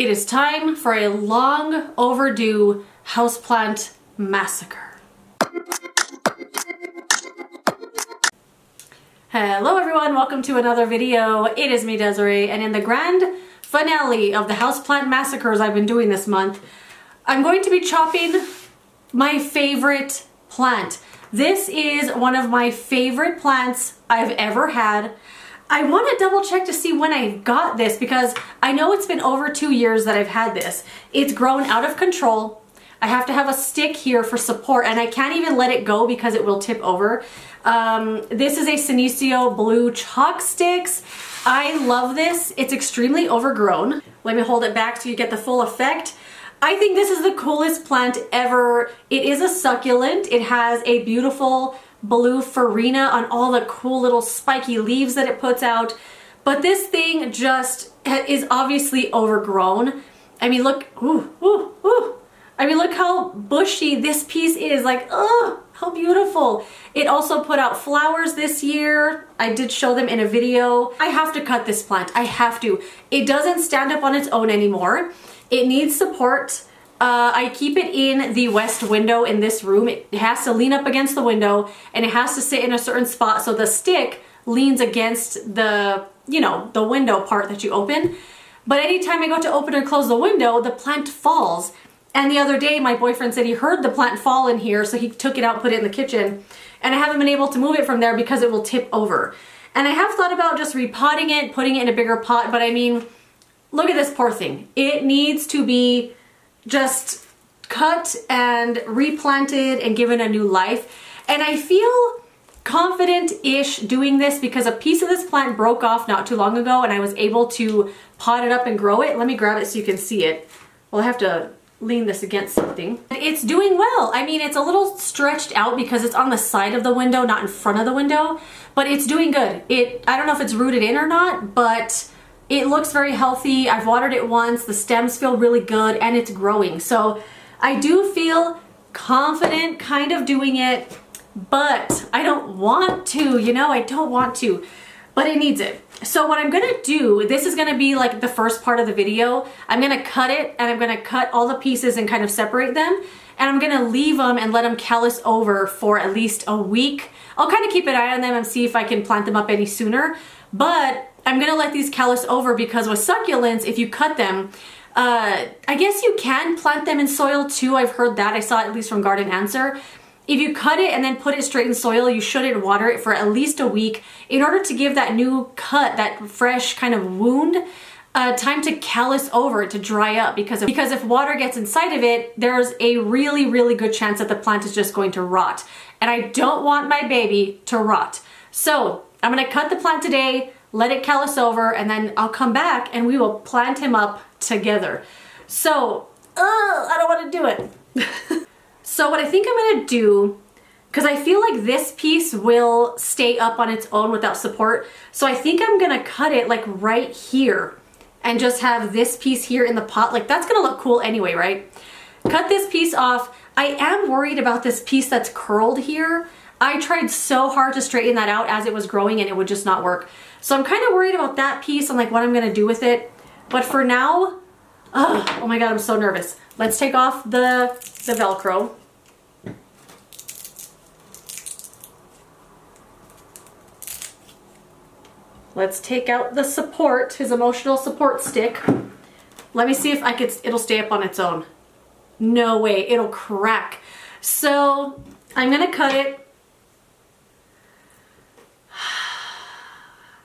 It is time for a long overdue houseplant massacre. Hello everyone, welcome to another video. It is me, Desiree, and in the grand finale of the houseplant massacres I've been doing this month, I'm going to be chopping my favorite plant. This is one of my favorite plants I've ever had. I want to double check to see when I got this because I know it's been over 2 years that I've had this. It's grown out of control. I have to have a stick here for support and I can't even let it go because it will tip over. This is a Senecio Blue Chalk Sticks. I love this. It's extremely overgrown. Let me hold it back so you get the full effect. I think this is the coolest plant ever. It is a succulent. It has a beautiful blue farina on all the cool little spiky leaves that it puts out. But this thing just is obviously overgrown. I mean, look, I mean, look how bushy this piece is. Like, oh, how beautiful. It also put out flowers this year. I did show them in a video. I have to cut this plant. I have to. It doesn't stand up on its own anymore. It needs support. I keep it in the west window in this room. It has to lean up against the window and it has to sit in a certain spot so the stick leans against the, you know, the window part that you open. But anytime I go to open or close the window, the plant falls. And the other day my boyfriend said he heard the plant fall in here, so he took it out, put it in the kitchen, and I haven't been able to move it from there because it will tip over. And I have thought about just repotting it, putting it in a bigger pot, but I mean, look at this poor thing. It needs to be just cut and replanted and given a new life. And I feel confident-ish doing this because a piece of this plant broke off not too long ago and I was able to pot it up and grow it. Let me grab it so you can see it. Well, I have to lean this against something. It's doing well. I mean, it's a little stretched out because it's on the side of the window, not in front of the window, but it's doing good. I don't know if it's rooted in or not, but it looks very healthy. I've watered it once, the stems feel really good, and it's growing. So I do feel confident kind of doing it, but I don't want to, you know, I don't want to, but it needs it. So what I'm gonna do, this is gonna be like the first part of the video. I'm gonna cut it and I'm gonna cut all the pieces and kind of separate them. And I'm gonna leave them and let them callus over for at least a week. I'll kind of keep an eye on them and see if I can plant them up any sooner. But I'm gonna let these callus over because with succulents, if you cut them, I guess you can plant them in soil too. I've heard that. I saw it at least from Garden Answer. If you cut it and then put it straight in soil, you shouldn't water it for at least a week in order to give that new cut, that fresh kind of wound, time to callus over, to dry up. Because if water gets inside of it, there's a really, really good chance that the plant is just going to rot. And I don't want my baby to rot. So I'm gonna cut the plant today, let it callus over, and then I'll come back and we will plant him up together. So, I don't wanna do it. So what I think I'm gonna do, because I feel like this piece will stay up on its own without support, so I think I'm gonna cut it like right here and just have this piece here in the pot. Like that's gonna look cool anyway, right? Cut this piece off. I am worried about this piece that's curled here. I tried so hard to straighten that out as it was growing and it would just not work. So I'm kind of worried about that piece and like what I'm gonna do with it. But for now, oh my God, I'm so nervous. Let's take off the Velcro. Let's take out the support, his emotional support stick. Let me see if it'll stay up on its own. No way, it'll crack. So I'm gonna cut it.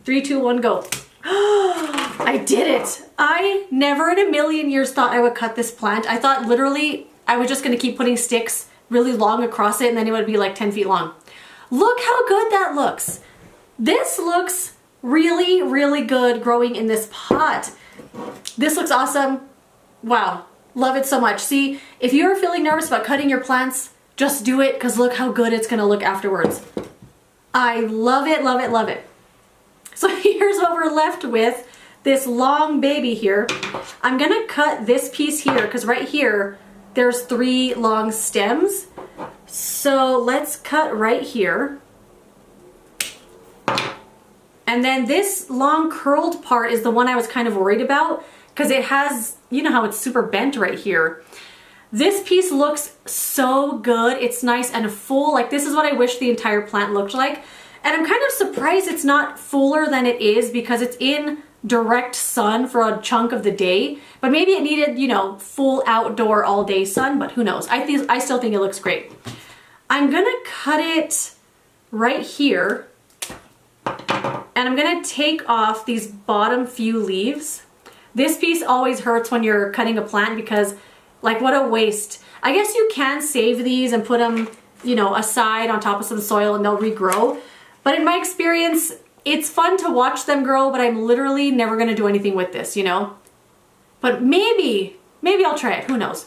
3, 2, 1, go. I did it. I never in a million years thought I would cut this plant. I thought literally I was just gonna keep putting sticks really long across it and then it would be like 10 feet long. Look how good that looks. This looks really, really good growing in this pot. This looks awesome. Wow, love it so much. See, if you're feeling nervous about cutting your plants, just do it because look how good it's gonna look afterwards. I love it, love it, love it. So here's what we're left with, this long baby here. I'm gonna cut this piece here because right here, there's 3 long stems. So let's cut right here. And then this long curled part is the one I was kind of worried about because it has, you know how it's super bent right here. This piece looks so good. It's nice and full. Like, this is what I wish the entire plant looked like. And I'm kind of surprised it's not fuller than it is because it's in direct sun for a chunk of the day. But maybe it needed, you know, full outdoor all day sun, but who knows? I still think it looks great. I'm gonna cut it right here, and I'm gonna take off these bottom few leaves. This piece always hurts when you're cutting a plant because, like, what a waste. I guess you can save these and put them, you know, aside on top of some soil and they'll regrow. But in my experience, it's fun to watch them grow, but I'm literally never gonna do anything with this, you know? But maybe I'll try it, who knows?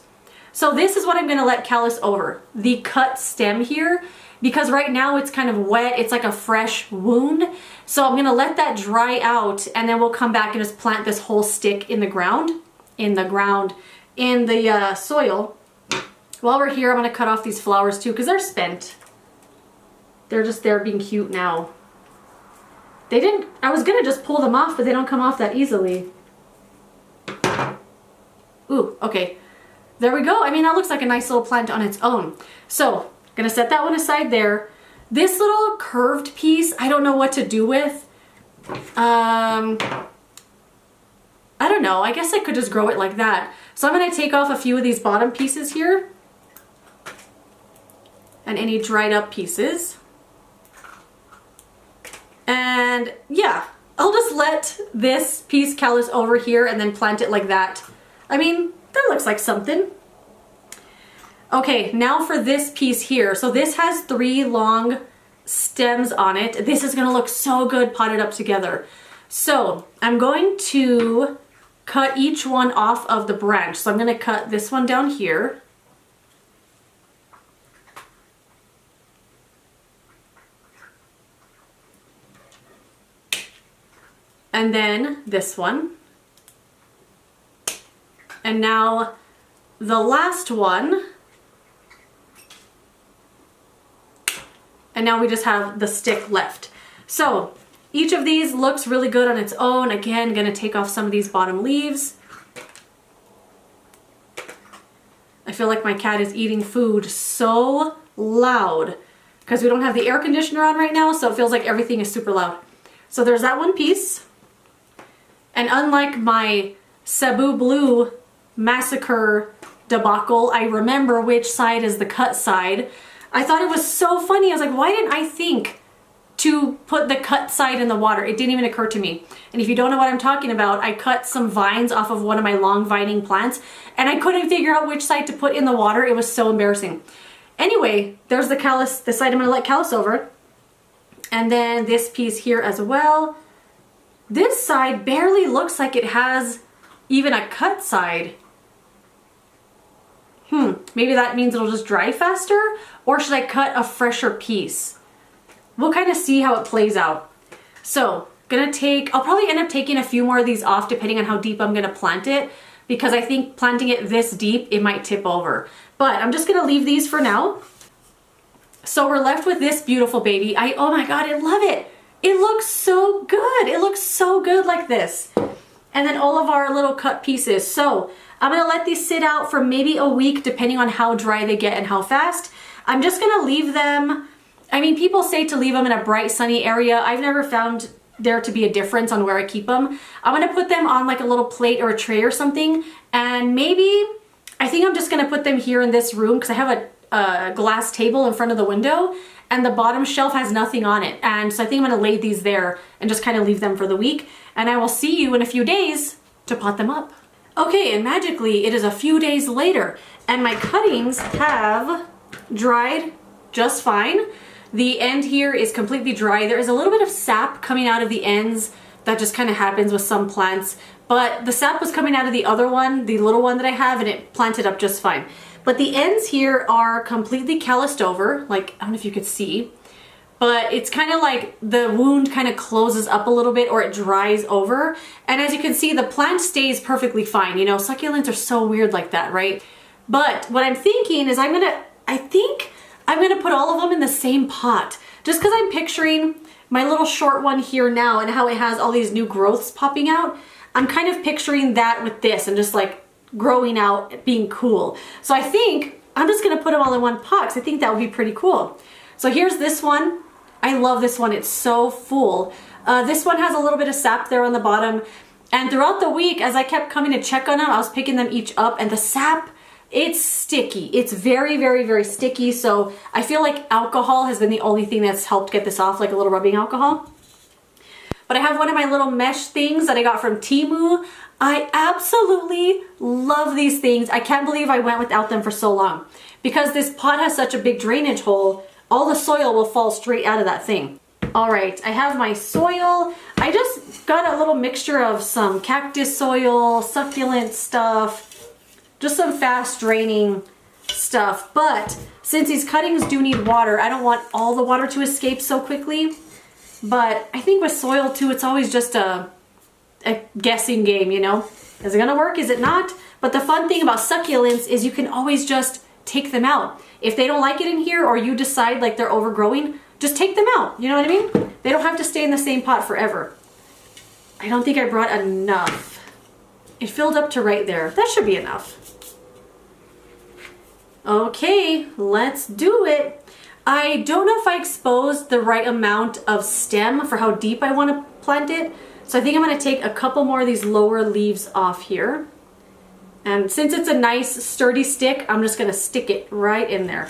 So this is what I'm gonna let callus over, the cut stem here, because right now it's kind of wet, it's like a fresh wound. So I'm gonna let that dry out and then we'll come back and just plant this whole stick in the ground, in the soil. While we're here, I'm gonna cut off these flowers too, because they're spent. They're just there being cute now. I was gonna just pull them off, but they don't come off that easily. Ooh, okay. There we go. I mean, that looks like a nice little plant on its own. So, gonna set that one aside there. This little curved piece, I don't know what to do with. I don't know. I guess I could just grow it like that. So I'm gonna take off a few of these bottom pieces here. And any dried up pieces. And yeah, I'll just let this piece callus over here and then plant it like that. I mean, that looks like something. Okay, now for this piece here. So this has 3 long stems on it. This is gonna look so good potted up together. So I'm going to cut each one off of the branch. So I'm gonna cut this one down here. And then this one. And now the last one. And now we just have the stick left. So each of these looks really good on its own. Again, gonna take off some of these bottom leaves. I feel like my cat is eating food so loud because we don't have the air conditioner on right now, so it feels like everything is super loud. So there's that one piece. And unlike my Cebu Blue massacre debacle, I remember which side is the cut side. I thought it was so funny. I was like, why didn't I think to put the cut side in the water? It didn't even occur to me. And if you don't know what I'm talking about, I cut some vines off of one of my long vining plants and I couldn't figure out which side to put in the water. It was so embarrassing. Anyway, there's the callus, the side I'm gonna let callus over. And then this piece here as well. This side barely looks like it has even a cut side. Maybe that means it'll just dry faster, or should I cut a fresher piece? We'll kind of see how it plays out. So, I'll probably end up taking a few more of these off depending on how deep I'm gonna plant it, because I think planting it this deep, it might tip over. But I'm just gonna leave these for now. So we're left with this beautiful baby. Oh my God, I love it. It looks so good. It looks so good like this. And then all of our little cut pieces. So I'm gonna let these sit out for maybe a week depending on how dry they get and how fast. I'm just gonna leave them. I mean, people say to leave them in a bright sunny area. I've never found there to be a difference on where I keep them. I'm gonna put them on like a little plate or a tray or something. And maybe, I think I'm just gonna put them here in this room because I have a glass table in front of the window and the bottom shelf has nothing on it. And so I think I'm gonna lay these there and just kind of leave them for the week. And I will see you in a few days to pot them up. Okay, and magically it is a few days later and my cuttings have dried just fine. The end here is completely dry. There is a little bit of sap coming out of the ends. That just kind of happens with some plants. But the sap was coming out of the other one, the little one that I have, and it planted up just fine. But the ends here are completely calloused over, like, I don't know if you could see, but it's kind of like the wound kind of closes up a little bit or it dries over. And as you can see, the plant stays perfectly fine. You know, succulents are so weird like that, right? But what I'm thinking is I think I'm gonna put all of them in the same pot. Just because I'm picturing my little short one here now and how it has all these new growths popping out. I'm kind of picturing that with this and just like growing out, being cool. So I think I'm just gonna put them all in one pot because I think that would be pretty cool. So here's this one. I love this one, it's so full. This one has a little bit of sap there on the bottom. And throughout the week, as I kept coming to check on them, I was picking them each up, and the sap, it's sticky. It's very, very, very sticky. So I feel like alcohol has been the only thing that's helped get this off, like a little rubbing alcohol. But I have one of my little mesh things that I got from Temu. I absolutely love these things. I can't believe I went without them for so long. Because this pot has such a big drainage hole, all the soil will fall straight out of that thing. All right, I have my soil. I just got a little mixture of some cactus soil, succulent stuff, just some fast draining stuff. But since these cuttings do need water, I don't want all the water to escape so quickly. But I think with soil too, it's always just a guessing game, you know? Is it gonna work? Is it not? But the fun thing about succulents is you can always just take them out. If they don't like it in here or you decide like they're overgrowing, just take them out. You know what I mean? They don't have to stay in the same pot forever. I don't think I brought enough. It filled up to right there. That should be enough. Okay, let's do it. I don't know if I exposed the right amount of stem for how deep I want to plant it. So I think I'm going to take a couple more of these lower leaves off here. And since it's a nice sturdy stick, I'm just going to stick it right in there.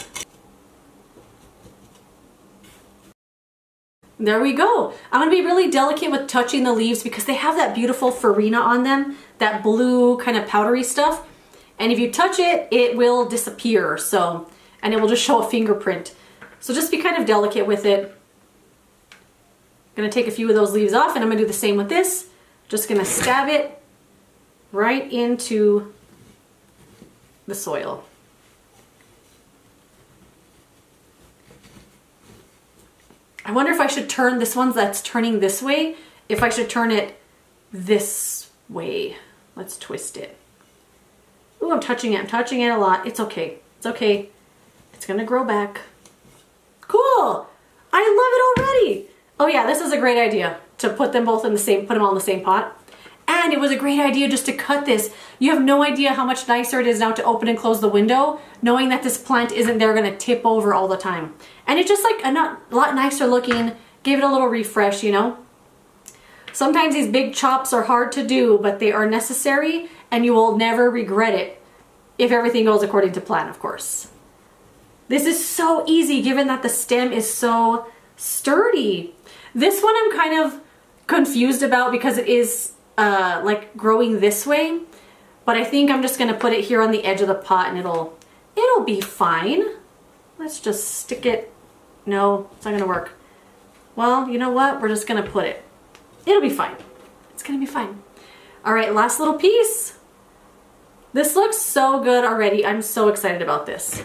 There we go. I'm going to be really delicate with touching the leaves because they have that beautiful farina on them, that blue kind of powdery stuff. And if you touch it, it will disappear. So, and it will just show a fingerprint. So just be kind of delicate with it. I'm going to take a few of those leaves off and I'm going to do the same with this. Just going to stab it right into the soil. I wonder if I should turn this one that's turning this way, if I should turn it this way. Let's twist it. Ooh, I'm touching it. I'm touching it a lot. It's okay. It's okay. It's gonna grow back. Cool. I love it already. Oh yeah, this is a great idea to put them both in the same, put them all in the same pot. And it was a great idea just to cut this. You have no idea how much nicer it is now to open and close the window, knowing that this plant isn't there gonna tip over all the time. And it's just like a lot nicer looking, gave it a little refresh, you know? Sometimes these big chops are hard to do, but they are necessary and you will never regret it if everything goes according to plan, of course. This is so easy given that the stem is so sturdy. This one I'm kind of confused about because it is like growing this way, but I think I'm just gonna put it here on the edge of the pot and it'll be fine. Let's just stick it. No, it's not gonna work. Well, you know what? We're just gonna put it. It'll be fine. It's gonna be fine. All right, last little piece. This looks so good already. I'm so excited about this.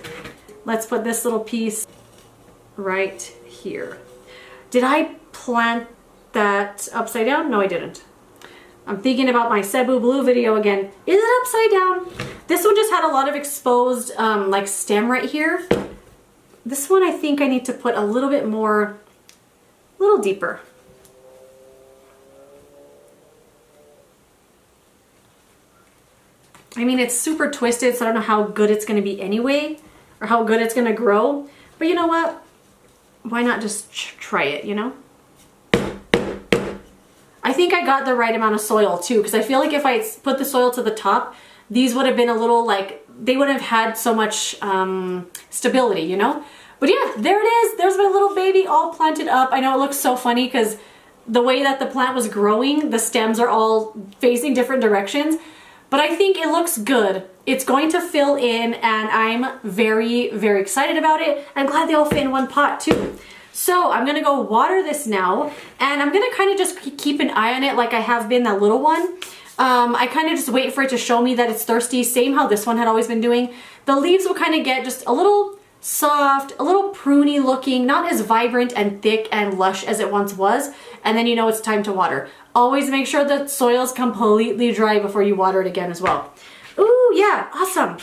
Let's put this little piece right here. Did I plant that upside down? No, I didn't. I'm thinking about my Cebu Blue video again. Is it upside down? This one just had a lot of exposed like stem right here. This one I think I need to put a little bit more, a little deeper. I mean, it's super twisted, so I don't know how good it's gonna be anyway, or how good it's gonna grow. But you know what? Why not just try it, you know? I think I got the right amount of soil too, because I feel like if I put the soil to the top, these would have been a little like, they wouldn't have had so much stability, you know? But yeah, there it is. There's my little baby all planted up. I know it looks so funny because the way that the plant was growing, the stems are all facing different directions, but I think it looks good. It's going to fill in and I'm very, very excited about it. I'm glad they all fit in one pot too. So I'm gonna go water this now and I'm gonna kind of just keep an eye on it like I have been that little one. I kind of just wait for it to show me that it's thirsty, same how this one had always been doing. The leaves will kind of get just a little soft, a little pruny looking, not as vibrant and thick and lush as it once was, and then you know it's time to water. Always make sure the soil's completely dry before you water it again as well. Ooh, yeah, awesome.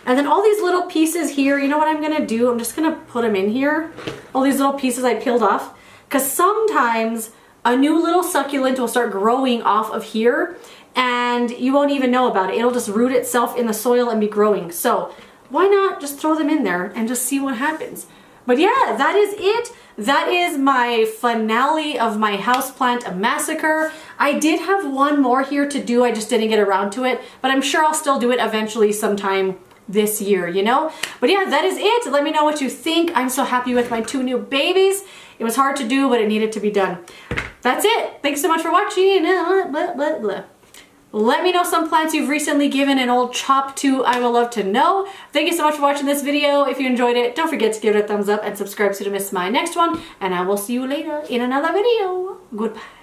And then all these little pieces here, you know what I'm gonna do? I'm just gonna put them in here. All these little pieces I peeled off, because sometimes a new little succulent will start growing off of here and you won't even know about it. It'll just root itself in the soil and be growing. So why not just throw them in there and just see what happens? But yeah, that is it. That is my finale of my houseplant massacre. I did have one more here to do, I just didn't get around to it, but I'm sure I'll still do it eventually sometime this year, you know? But yeah, that is it. Let me know what you think. I'm so happy with my 2 new babies. It was hard to do, but it needed to be done. That's it. Thanks so much for watching. Blah, blah, blah. Let me know some plants you've recently given an old chop to. I would love to know. Thank you so much for watching this video. If you enjoyed it, don't forget to give it a thumbs up and subscribe so you don't miss my next one. And I will see you later in another video. Goodbye.